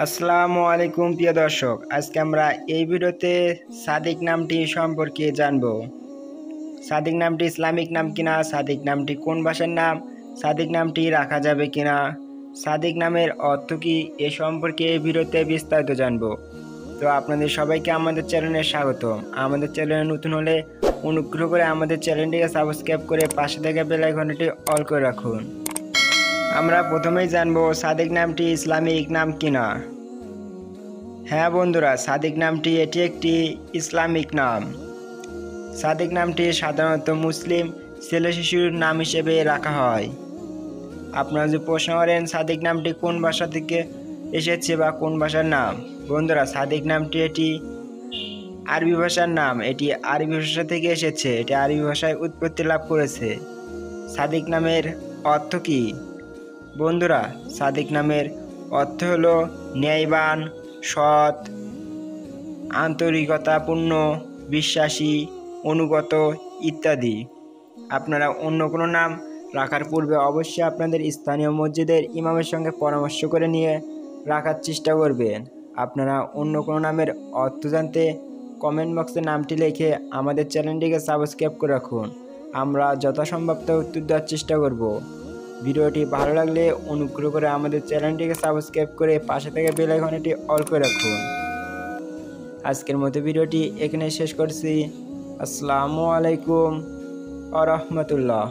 আসসালামু আলাইকুম প্রিয় দর্শক, আজকে আমরা এই ভিডিওতে সাদিক নামটি সম্পর্কে জানব। সাদিক নামটি ইসলামিক নাম কিনা, সাদিক নামটি কোন ভাষার নাম, সাদিক নামটি রাখা যাবে কিনা, সাদিক নামের অর্থ কী, এ সম্পর্কে এই ভিডিওতে বিস্তারিত জানব। তো আপনাদের সবাইকে আমাদের চ্যানেলে স্বাগতম। আমাদের চ্যানেলে নতুন হলে অনুগ্রহ করে আমাদের চ্যানেলটিকে সাবস্ক্রাইব করে পাশে থাকা বেল আইকনটি অল করে রাখুন। আমরা প্রথমেই জানব সাদিক নামটি ইসলামিক নাম কিনা। হ্যাঁ বন্ধুরা, সাদিক নামটি এটি একটি ইসলামিক নাম। সাদিক নামটি সাধারণত মুসলিম ছেলে শিশুর নাম হিসেবে রাখা হয়। আপনারা যে প্রশ্ন করেন সাদিক নামটি কোন ভাষা থেকে এসেছে বা কোন ভাষার নাম, বন্ধুরা সাদিক নামটি এটি আরবি ভাষার নাম। এটি আরবি ভাষা থেকে এসেছে, এটি আরবি ভাষায় উৎপত্তি লাভ করেছে। সাদিক নামের অর্থ কী? বন্ধুরা, সাদিক নামের অর্থ হলো ন্যায়বান, সৎ, আন্তরিকতাপূর্ণ, বিশ্বাসী, অনুগত ইত্যাদি। আপনারা অন্য কোনো নাম রাখার পূর্বে অবশ্যই আপনাদের স্থানীয় মসজিদের ইমামের সঙ্গে পরামর্শ করে নিয়ে রাখার চেষ্টা করবেন। আপনারা অন্য কোনো নামের অর্থ জানতে কমেন্ট বক্সে নামটি লিখে আমাদের চ্যানেলটিকে সাবস্ক্রাইব করে রাখুন। আমরা যথাসম্ভব উত্তর দেওয়ার চেষ্টা করব। ভিডিওটি ভালো লাগলে অনুগ্রহ করে আমাদের চ্যানেলটিকে সাবস্ক্রাইব করে পাশে থেকে বেল আইকনটি অল করে রাখুন। আজকের মতো ভিডিওটি এখানে শেষ করছি। আসসালামু আলাইকুম ওয়া রাহমাতুল্লাহ।